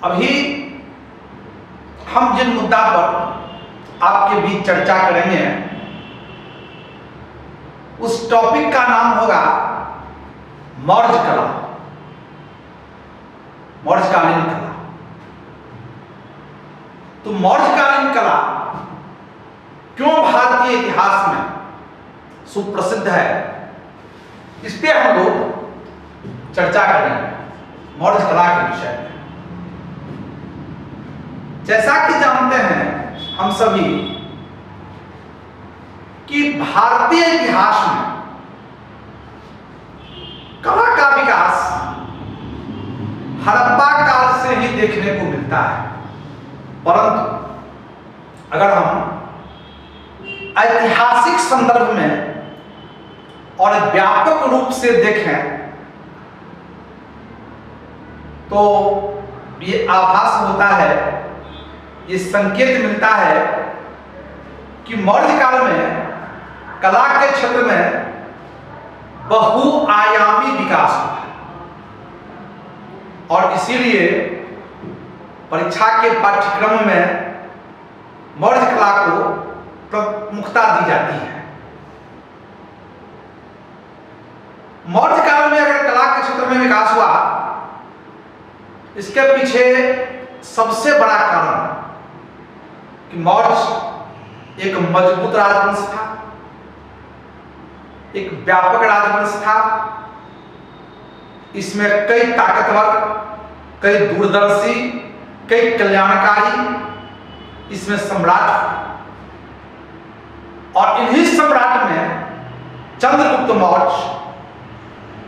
अभी हम जिन मुद्दा पर आपके बीच चर्चा करेंगे उस टॉपिक का नाम होगा मौर्य कला, मौर्यकालीन कला। तो मौर्यकालीन कला क्यों भारतीय इतिहास में सुप्रसिद्ध है, इस पे हम लोग चर्चा करेंगे मौर्य कला के विषय में। जैसा कि जानते हैं हम सभी कि भारतीय इतिहास में कला का विकास हड़प्पा काल से ही देखने को मिलता है, परंतु अगर हम ऐतिहासिक संदर्भ में और व्यापक रूप से देखें तो ये आभास होता है, ये संकेत मिलता है कि मौर्य काल में कला के क्षेत्र में बहुआयामी विकास हुआ और इसीलिए परीक्षा के पाठ्यक्रम में मौर्य कला को प्रमुखता दी जाती है। मौर्य काल में अगर कला के क्षेत्र में विकास हुआ, इसके पीछे सबसे बड़ा कारण कि मौर्य एक मजबूत राजवंश था, एक व्यापक राजवंश था। इसमें कई ताकतवर, कई दूरदर्शी, कई कल्याणकारी इसमें सम्राट थे और इन्हीं सम्राट में चंद्रगुप्त मौर्य,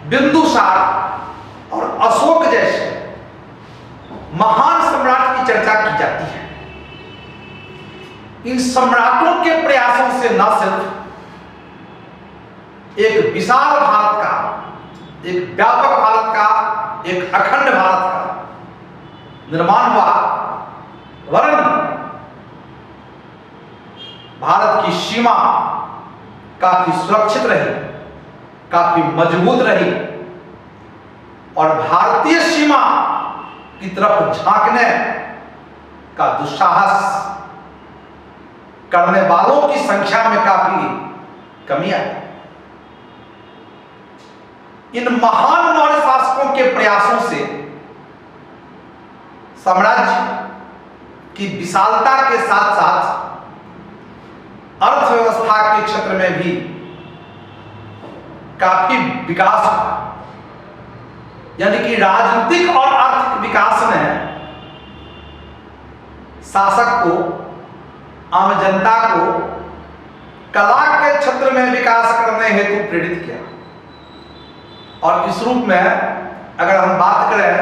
बिंदुसार और अशोक जैसे महान सम्राट की चर्चा की जाती है। इन सम्राटों के प्रयासों से न सिर्फ एक विशाल भारत का, एक व्यापक भारत का, एक अखंड भारत का निर्माण हुआ, वरन भारत की सीमा काफी सुरक्षित रही, काफी मजबूत रही और भारतीय सीमा की तरफ झांकने का दुस्साहस करने वालों की संख्या में काफी कमी आई। इन महान मौर्य शासकों के प्रयासों से साम्राज्य की विशालता के साथ साथ अर्थव्यवस्था के क्षेत्र में भी काफी विकास हुआ, यानी कि राजनीतिक और आर्थिक विकास ने शासक को, आम जनता को कला के क्षेत्र में विकास करने हेतु प्रेरित किया। और इस रूप में अगर हम बात करें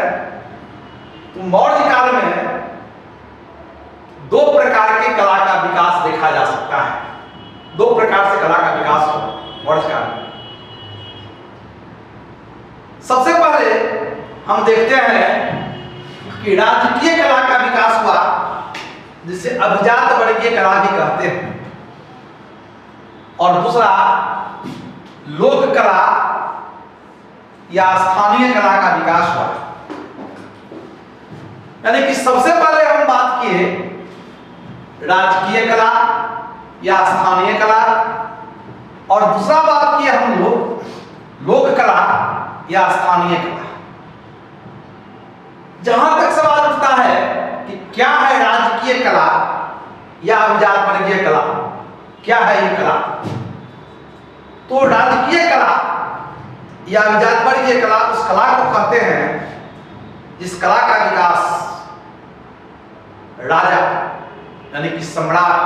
तो मौर्य काल में दो प्रकार के कला का विकास देखा जा सकता है। दो प्रकार से कला का विकास हुआ मौर्य काल में। सबसे पहले हम देखते हैं कि राजकीय कला का विकास हुआ, जिसे अभिजात वर्गीय कला भी कहते हैं, और दूसरा लोक कला या स्थानीय कला का विकास हुआ। यानी कि सबसे पहले हम बात किए राजकीय कला या स्थानीय कला, और दूसरा बात किए हम लोग लोक कला या स्थानीय कला। जहां तक सवाल उठता है कि क्या है राजकीय कला या अभिजात वर्गीय कला, क्या है ये कला, तो राजकीय कला या अभिजात वर्गीय कला उस कला को कहते हैं जिस कला का विकास राजा यानी कि सम्राट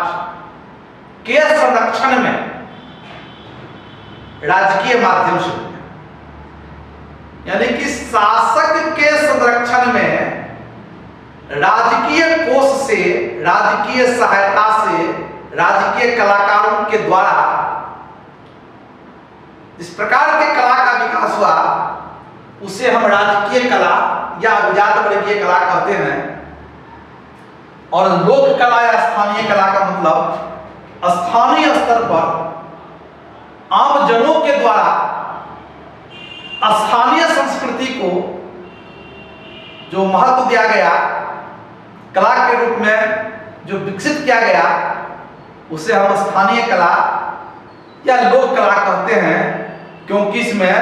के संरक्षण में राजकीय माध्यम से, यानी कि शासक के संरक्षण में राजकीय कोष से, राजकीय सहायता से, राजकीय कलाकारों के द्वारा इस प्रकार के कला का विकास हुआ, उसे हम राजकीय कला या अभिजात वर्गीय कला कहते हैं। और लोक कला या स्थानीय कला का मतलब स्थानीय स्तर पर आम जनों के द्वारा स्थानीय संस्कृति को जो महत्व दिया गया कला के रूप में जो विकसित किया गया उसे हम स्थानीय कला या लोक कला कहते हैं, क्योंकि इसमें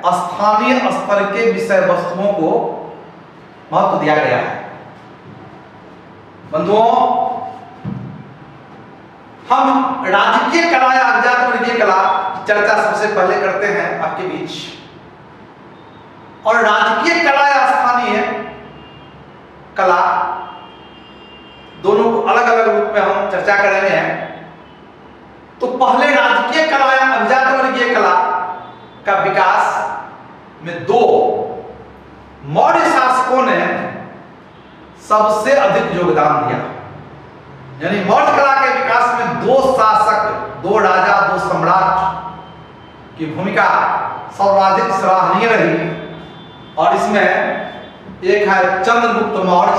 स्थानीय स्तर के विषय वस्तुओं को महत्व दिया गया है। बंधुओं, हम राजकीय कला या अभिजात वर्गीय कला की चर्चा सबसे पहले करते हैं आपके बीच, और राजकीय कला या स्थानीय कला दोनों को अलग अलग रूप में हम चर्चा कर रहे हैं। तो पहले राजकीय कला या अभिजात वर्गीय कला का विकास में दो मौर्य शासकों ने सबसे अधिक योगदान दिया। यानी मौर्य कला के विकास में दो शासक, दो राजा, दो सम्राट की भूमिका सर्वाधिक सराहनीय रही, और इसमें एक है चंद्रगुप्त मौर्य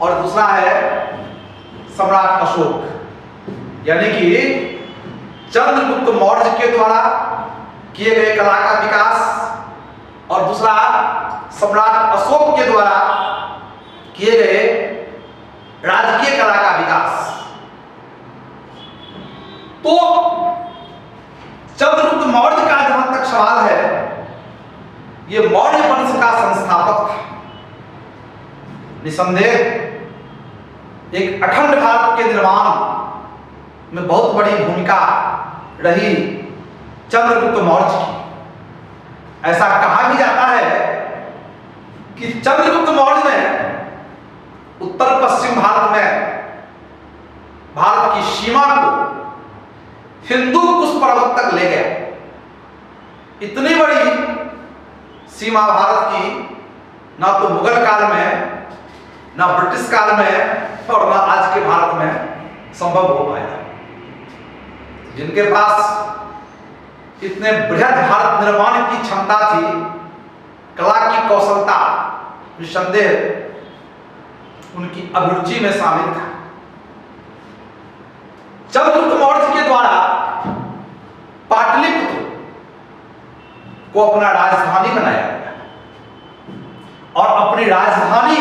और दूसरा है सम्राट अशोक। यानी कि चंद्रगुप्त मौर्य के द्वारा किए गए कला का विकास और दूसरा सम्राट अशोक के द्वारा किए गए राजकीय कला का विकास। तो चंद्रगुप्त मौर्य का जहां तक सवाल है, ये मौर्य वंश का संस्थापक था। निसंदेह एक अखंड भारत के निर्माण में बहुत बड़ी भूमिका रही चंद्रगुप्त मौर्य की। ऐसा कहा भी जाता है कि चंद्रगुप्त मौर्य ने उत्तर पश्चिम भारत में भारत की सीमा को हिंदू कुश पर्वत तक ले गया। इतनी बड़ी सीमा भारत की ना तो मुगल काल में, ना ब्रिटिश काल में और ना आज के भारत में संभव हो पाया। जिनके पास इतने बृहद भारत निर्माण की क्षमता थी, कला की कौशलता, निसंदेह उनकी अभिरुचि में शामिल था। चंद्रगुप्त मौर्य के द्वारा पाटलिपुत्र को अपना राजधानी बनाया गया, और अपनी राजधानी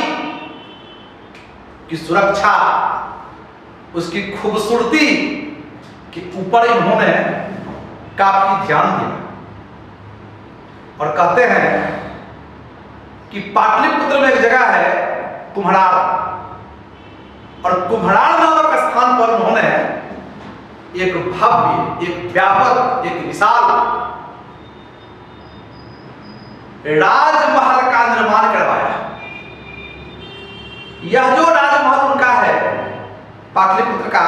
की सुरक्षा, उसकी खूबसूरती के ऊपर इन्होंने काफी ध्यान दिया। और कहते हैं कि पाटलिपुत्र में एक जगह है कुम्हरार, और कुम्हरार नामक स्थान पर उन्होंने एक भव्य, एक व्यापक, एक विशाल राजमहल का निर्माण करवाया। यह जो राजमहल उनका है पाटलिपुत्र का,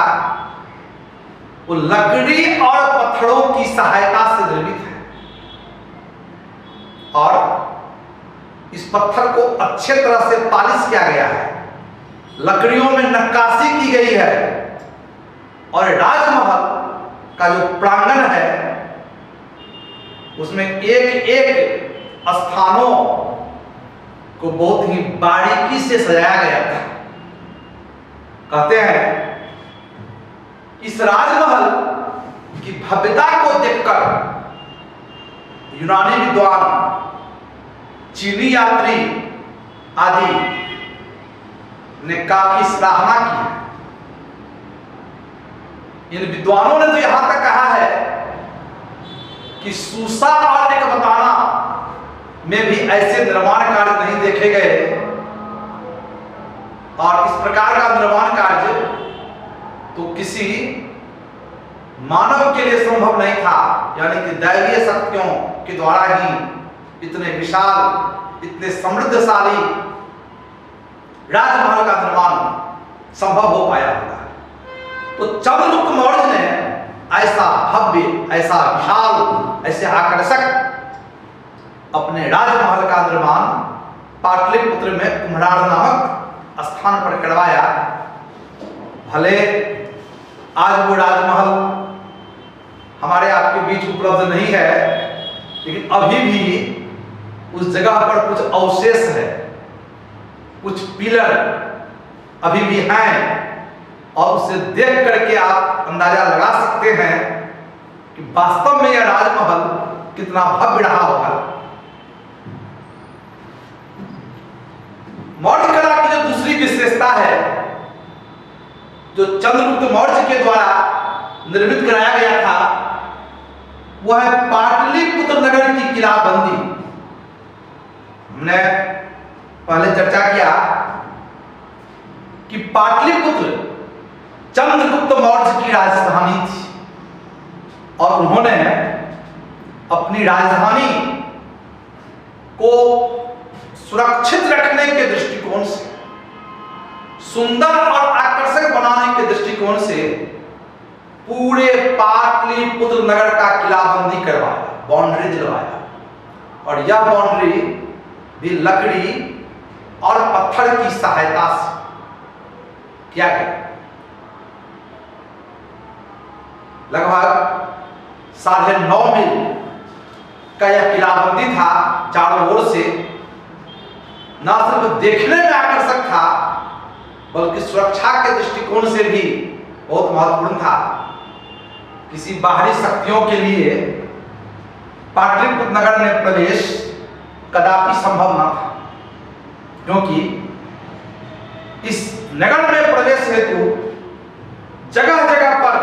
वो लकड़ी और पत्थरों की सहायता से निर्मित है, और इस पत्थर को अच्छे तरह से पालिश किया गया है, लकड़ियों में नक्काशी की गई है, और राजमहल का जो प्रांगण है उसमें एक एक स्थानों को बहुत ही बारीकी से सजाया गया था। कहते हैं इस राजमहल की भव्यता को देखकर यूनानी विद्वान, चीनी यात्री आदि ने काफी सराहना की। इन विद्वानों ने तो यहां तक कहा है कि सूसा और एकबताना में भी ऐसे निर्माण कार्य नहीं देखे गए, और इस प्रकार का निर्माण कार्य तो किसी मानव के लिए संभव नहीं था। यानी कि दैवीय शक्तियों के द्वारा ही इतने विशाल, इतने समृद्धशाली राजमहल का निर्माण संभव हो पाया होगा। तो चंद्रगुप्त मौर्य ने ऐसा भव्य, ऐसा विशाल, ऐसे आकर्षक अपने राजमहल का निर्माण पाटलिपुत्र में कुम्हरार नामक स्थान पर करवाया। भले आज वो राजमहल हमारे आपके बीच उपलब्ध नहीं है, लेकिन अभी भी उस जगह पर कुछ अवशेष है, कुछ पिलर अभी भी हैं, और उसे देख करके आप अंदाजा लगा सकते हैं कि वास्तव में यह राजमहल कितना भव्य रहा होगा। मौर्य कला की जो दूसरी विशेषता है जो चंद्रगुप्त मौर्य के द्वारा निर्मित कराया गया था, वह है पाटलिपुत्र नगर की किलाबंदी। हमने पहले चर्चा किया कि पाटलिपुत्र चंद्रगुप्त मौर्य की राजधानी थी और उन्होंने अपनी राजधानी को सुरक्षित रखने के दृष्टिकोण से, सुंदर और आकर्षक बनाने के दृष्टिकोण से पूरे पाटलिपुत्र नगर का किलाबंदी करवाया, बाउंड्री दिलवाया। और यह बाउंड्री भी लकड़ी और पत्थर की सहायता से किया गया। लगभग 9.5 मील का यह किलाबंदी था। चारों ओर से न सिर्फ देखने में आकर्षक था बल्कि सुरक्षा के दृष्टिकोण से भी बहुत महत्वपूर्ण था। किसी बाहरी शक्तियों के लिए पाटलिपुत्र नगर में प्रवेश कदापि संभव न था, क्योंकि इस नगर में प्रवेश हेतु जगह जगह पर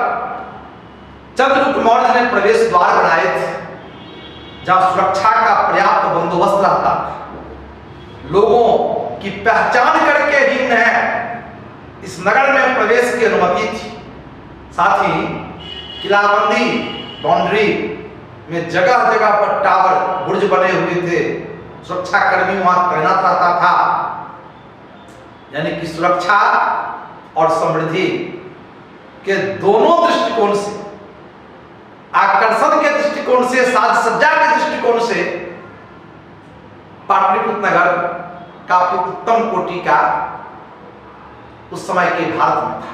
चंद्रगुप्त मौर्य ने प्रवेश द्वार बनाए थे, जहां सुरक्षा का पर्याप्त बंदोबस्त रहता था। लोगों की पहचान करके ही उन्हें इस नगर में प्रवेश की अनुमति थी। साथ ही किलाबंदी बाउंड्री में जगह जगह पर टावर बुर्ज बने हुए थे, सुरक्षा कर्मी वहां तैनात रहता था। यानी कि सुरक्षा और समृद्धि के दोनों दृष्टिकोण से, आकर्षण के दृष्टिकोण से, साज सज्जा के दृष्टिकोण से पाटलिपुत्र नगर काफी उत्तम कोटि का उस समय के भारत में था।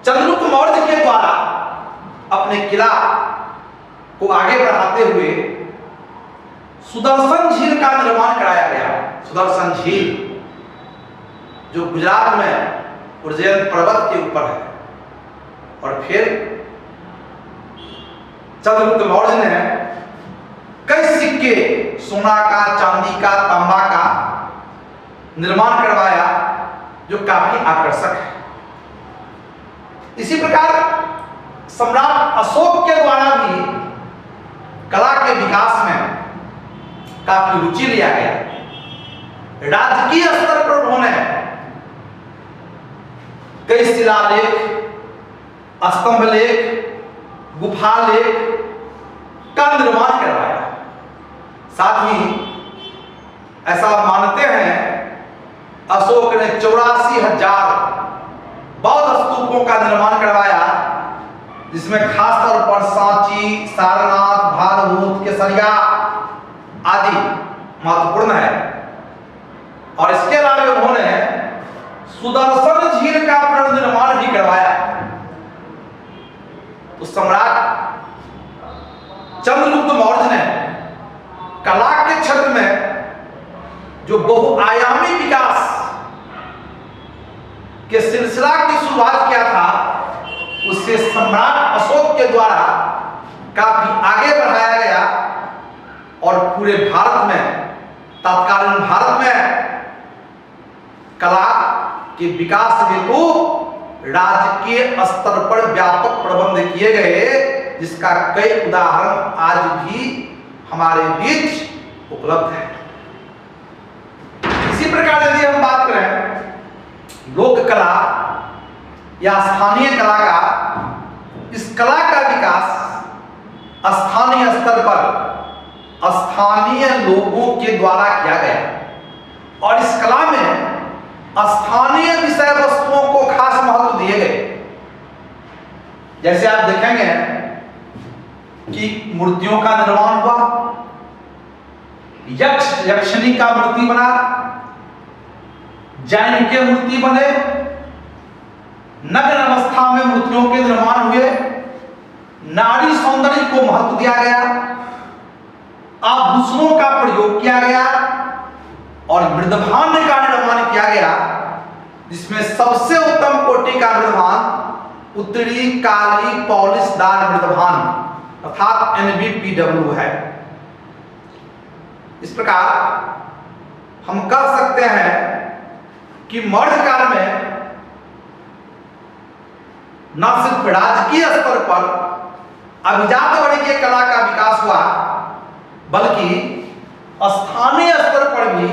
चंद्रगुप्त मौर्य के द्वारा अपने किला को आगे बढ़ाते हुए सुदर्शन झील का निर्माण कराया गया। सुदर्शन झील जो गुजरात में उज्जैन पर्वत के ऊपर है। और फिर चंद्रगुप्त मौर्य ने कई सिक्के, सोना का, चांदी का, तांबा का निर्माण करवाया जो काफी आकर्षक है। इसी प्रकार सम्राट अशोक के द्वारा भी कला के विकास में काफी रुचि लिया गया। राजकीय स्तर पर उन्होंने कई शिलालेख, स्तंभ लेख, गुफा लेख का निर्माण करवाया। साथ ही ऐसा मानते हैं अशोक ने 84,000 बौद्ध स्तूपों का निर्माण करवाया, जिसमें खासतौर पर सांची, सारनाथ, भारहूत, केसरिया आदि महत्वपूर्ण है। और इसके अलावा उन्होंने सुदर्शन झील का पुनर्निर्माण भी करवाया। तो सम्राट चंद्रगुप्त मौर्य ने कला के क्षेत्र में जो बहुआयामी विकास के सिलसिला की शुरुआत किया था, उसे सम्राट अशोक के द्वारा काफी आगे बढ़ाया गया और पूरे भारत में, तत्कालीन भारत में कला के विकास हेतु राजकीय स्तर पर व्यापक प्रबंध किए गए, जिसका कई उदाहरण आज भी हमारे बीच उपलब्ध है। इसी प्रकार यदि हम बात करें लोक कला या स्थानीय कला का, इस कला का विकास स्थानीय स्तर पर स्थानीय लोगों के द्वारा किया गया और इस कला में स्थानीय विषय वस्तुओं को खास महत्व दिए गए। जैसे आप देखेंगे कि मूर्तियों का निर्माण हुआ, यक्ष यक्षिणी का मूर्ति बना, जैन के मूर्ति बने, नग्न अवस्था में मूर्तियों के निर्माण हुए, नारी सौंदर्य को महत्व दिया गया, आभूषणों का प्रयोग किया गया और मृदभांड का निर्माण किया गया, जिसमें सबसे उत्तम कोटि का मृदभांड उत्तरी काली पॉलिशदार मृदभांड अर्थात NBPW है। इस प्रकार हम कह सकते हैं कि मौर्य काल में न सिर्फ राजकीय स्तर पर अभिजात वर्गीय कला का विकास हुआ, बल्कि स्थानीय स्तर पर भी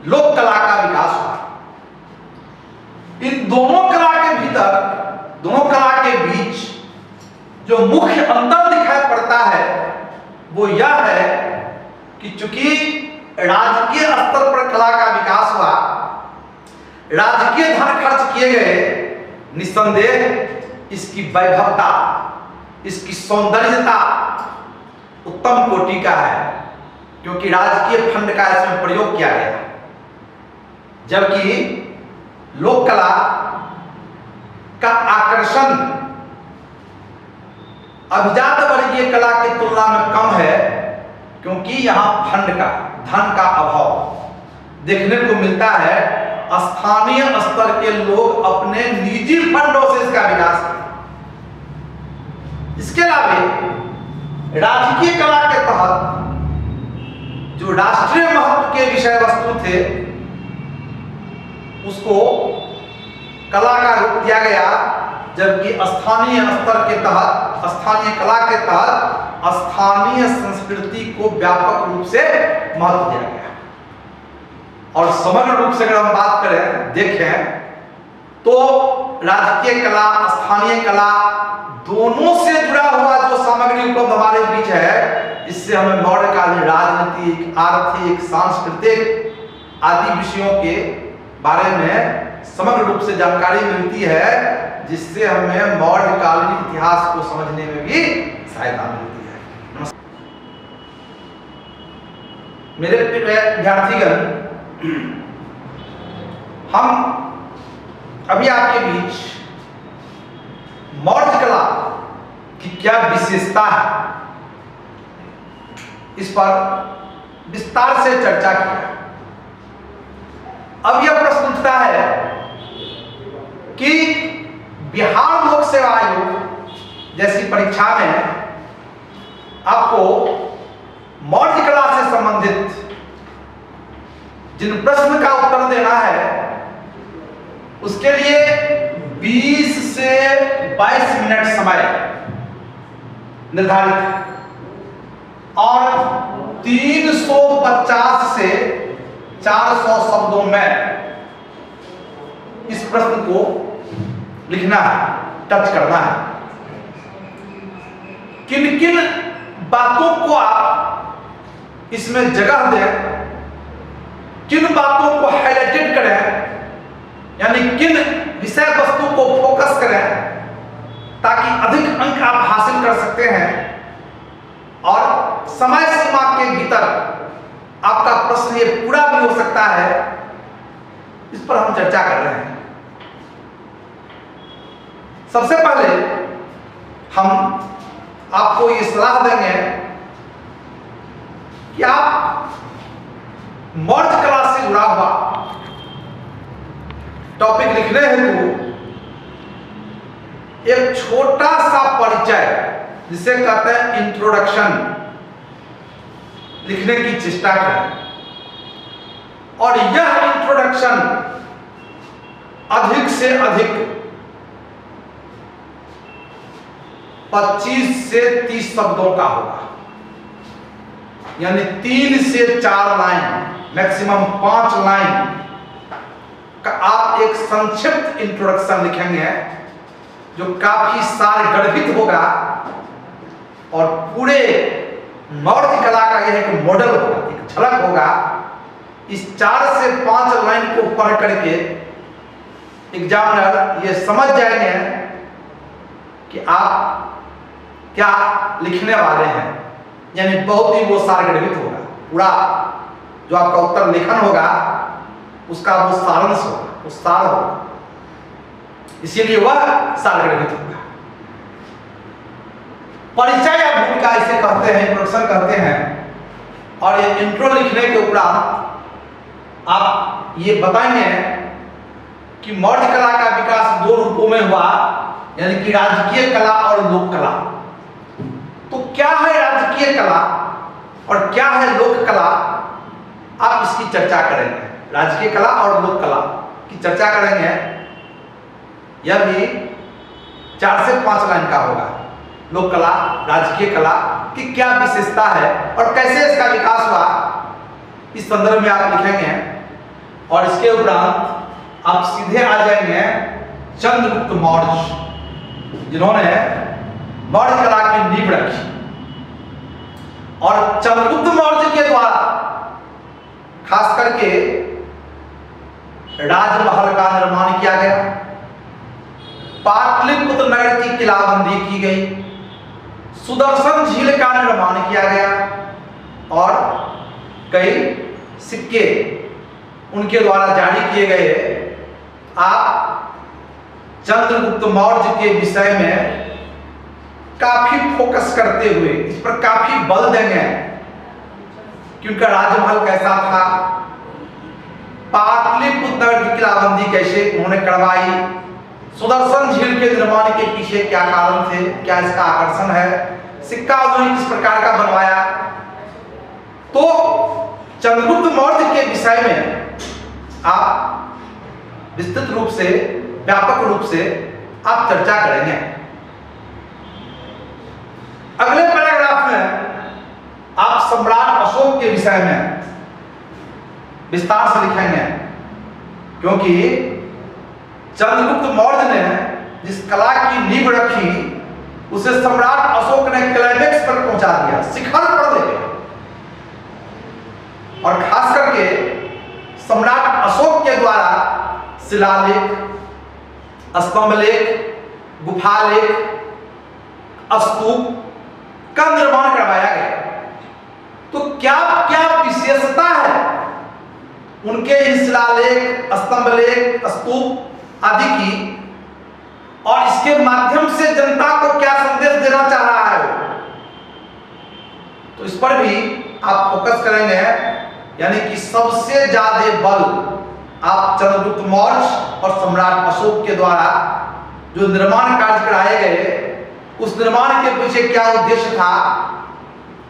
लोक कला का विकास हुआ। इन दोनों कला के भीतर, दोनों कला के बीच जो मुख्य अंतर दिखाई पड़ता है वो यह है कि चूंकि राजकीय स्तर पर कला का विकास हुआ, राजकीय धन खर्च किए गए, निस्संदेह इसकी वैभवता, इसकी सौंदर्यता उत्तम कोटि का है, क्योंकि राजकीय फंड का इसमें प्रयोग किया गया। जबकि लोक कला का आकर्षण अभिजात वर्गीय कला की तुलना में कम है, क्योंकि यहां फंड का, धन का अभाव देखने को मिलता है। स्थानीय स्तर के लोग अपने निजी फंडों से इसका विकास करें। इसके अलावा राजकीय कला के तहत जो राष्ट्रीय महत्व के विषय वस्तु थे उसको कला का रूप दिया गया, जबकि स्थानीय स्तर के तहत, स्थानीय कला के तहत स्थानीय संस्कृति को व्यापक रूप से महत्व दिया गया। और समग्र रूप से अगर हम बात करें, देखें तो राजकीय कला, स्थानीय कला दोनों से जुड़ा हुआ जो सामग्री उपलब्ध हमारे बीच है, इससे हमें मौर्यकालीन राजनीतिक, आर्थिक, सांस्कृतिक आदि विषयों के बारे में समग्र रूप से जानकारी मिलती है, जिससे हमें मौर्यकालीन इतिहास को समझने में भी सहायता मिलती है। मेरे विद्यार्थीगण, हम अभी आपके बीच मौर्य कला की क्या विशेषता है इस पर विस्तार से चर्चा की। अब यह प्रश्न उठता है कि बिहार लोक सेवा आयोग जैसी परीक्षा में आपको मौर्य कला से संबंधित जिन प्रश्न का उत्तर देना है उसके लिए 20 से 22 मिनट समय निर्धारित है और 350 से 400 शब्दों में इस प्रश्न को लिखना है, टच करना है। किन किन बातों को आप इसमें जगह दें, किन बातों को हाईलाइटेड करें, यानी किन विषय वस्तु को फोकस करें ताकि अधिक अंक आप हासिल कर सकते हैं और समय सीमा के भीतर आपका प्रश्न ये पूरा भी हो सकता है, इस पर हम चर्चा कर रहे हैं। सबसे पहले हम आपको ये सलाह देंगे कि आप मौर्य कला से जुड़ा हुआ टॉपिक लिखने हेतु एक छोटा सा परिचय, जिसे कहते हैं इंट्रोडक्शन, लिखने की चेष्टा करें। और यह इंट्रोडक्शन अधिक से अधिक 25 से 30 शब्दों का होगा, यानी 3 से 4 लाइन, मैक्सिमम 5 लाइन का आप एक संक्षिप्त इंट्रोडक्शन लिखेंगे जो काफी सारगर्भित होगा और पूरे मौर्य कला का यह एक मॉडल होगा, एक झलक होगा। इस 4 से 5 लाइन को पढ़ करके एग्जामिनर ये समझ जाएंगे कि आप क्या लिखने वाले हैं, यानी बहुत ही वो सारगर्भित होगा। पूरा जो आपका उत्तर लेखन होगा उसका वो सारांश होगा, वो सार होगा, इसीलिए वह सारगर्भित होगा। परिचय या भूमिका इसे कहते हैं, इंट्रोडक्शन कहते हैं। और ये इंट्रो लिखने के उपरांत आप ये बताएंगे कि मौर्य कला का विकास 2 रूपों में हुआ, यानी कि राजकीय कला और लोक कला। तो क्या है राजकीय कला और क्या है लोक कला, आप इसकी चर्चा करेंगे। राजकीय कला और लोक कला की चर्चा करेंगे। यह भी 4 से 5 लाइन का होगा। लोक कला, राजकीय कला की क्या विशेषता है और कैसे इसका विकास हुआ, इस संदर्भ में आप लिखेंगे। और इसके उपरांत आप सीधे आ जाएंगे चंद्रगुप्त मौर्य, जिन्होंने मौर्य कला की नींव रखी। और चंद्रगुप्त मौर्य के द्वारा खास करके राजमहल का निर्माण किया गया, पाटलिपुत्र नगर की किलाबंदी की गई, सुदर्शन झील का निर्माण किया गया और कई सिक्के उनके द्वारा जारी किए गए। आप चंद्रगुप्त मौर्य के विषय में काफी फोकस करते हुए इस पर काफी बल देंगे कि उनका राजमहल कैसा था, पाटलिपुत्र नगर की किलाबंदी कैसे उन्होंने करवाई, सुदर्शन झील के निर्माण के पीछे क्या कारण थे, क्या इसका आकर्षण है, सिक्का उन्होंने किस प्रकार का बनवाया। तो चंद्रगुप्त मौर्य के विषय में आप विस्तृत रूप से, व्यापक रूप से आप चर्चा करेंगे। अगले पैराग्राफ में आप सम्राट अशोक के विषय में विस्तार से लिखेंगे, क्योंकि चंद्रगुप्त मौर्य ने जिस कला की नींव रखी उसे सम्राट अशोक ने क्लाइमेक्स पर पहुंचा दिया, शिखर पर ले गए। और खास करके सम्राट अशोक के द्वारा शिलालेख, स्तंभलेख, गुफालेख, स्तूप का निर्माण करवाया गया। तो क्या क्या विशेषता है उनके शिलालेख, स्तंभलेख, स्तूप आदि की, और इसके माध्यम से जनता को क्या संदेश देना चाह रहा है वो, तो इस पर भी आप फोकस करेंगे। यानी कि सबसे ज्यादा बल आप चंद्रगुप्त मौर्य और सम्राट अशोक के द्वारा जो निर्माण कार्य कराए गए, उस निर्माण के पीछे क्या उद्देश्य था,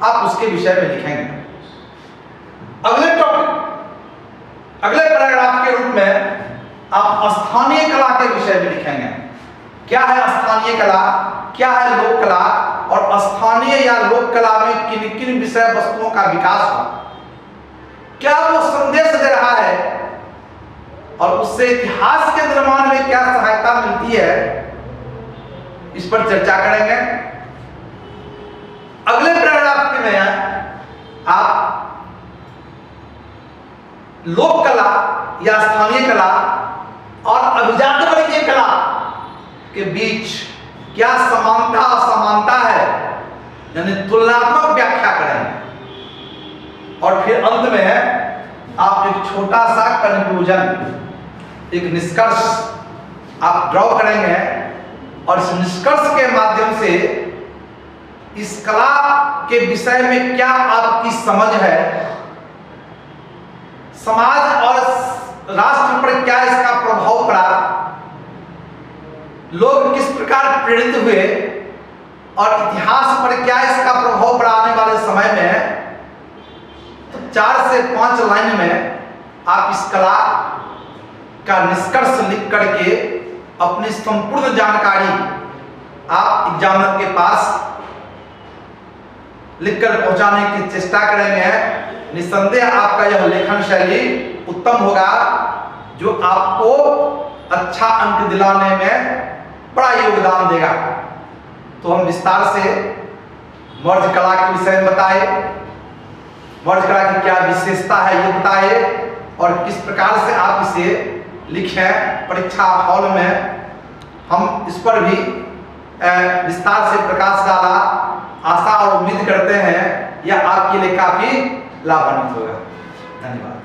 आप उसके विषय में लिखेंगे। अगले टॉपिक, अगले पैराग्राफ के रूप में आप स्थानीय कला के विषय में लिखेंगे। क्या है स्थानीय कला, क्या है लोक कला, और स्थानीय या लोक कला में किन किन विषय वस्तुओं का विकास हुआ, क्या वो संदेश दे रहा है और उससे इतिहास के निर्माण में क्या सहायता मिलती है, इस पर चर्चा करेंगे। अगले पैराग्राफ में आप लोक कला या स्थानीय कला और अभिजात वर्गीय कला के बीच क्या समानता असमानता है, यानी तुलनात्मक व्याख्या करेंगे। और फिर अंत में आप एक छोटा सा कंक्लूजन, एक निष्कर्ष आप ड्रॉ करेंगे, और इस निष्कर्ष के माध्यम से इस कला के विषय में क्या आपकी समझ है, समाज और राष्ट्र पर क्या इसका प्रभाव पड़ा, लोग किस प्रकार प्रेरित हुए, और इतिहास पर क्या इसका प्रभाव पड़ा आने वाले समय में, तो 4 से 5 लाइन में आप इस कला का निष्कर्ष लिख करके अपनी संपूर्ण जानकारी आप एग्जामिनर के पास लिखकर पहुंचाने की चेष्टा करेंगे। निस्संदेह आपका यह लेखन शैली उत्तम होगा, जो आपको अच्छा अंक दिलाने में बड़ा योगदान देगा। तो हम विस्तार से मौर्य कला के विषय में बताए, मौर्य कला की क्या विशेषता है ये बताए, और किस प्रकार से आप इसे लिखें परीक्षा हॉल में, हम इस पर भी विस्तार से प्रकाश डाला। आशा और उम्मीद करते हैं यह आपके लिए काफी लाभान्वित होगा। धन्यवाद।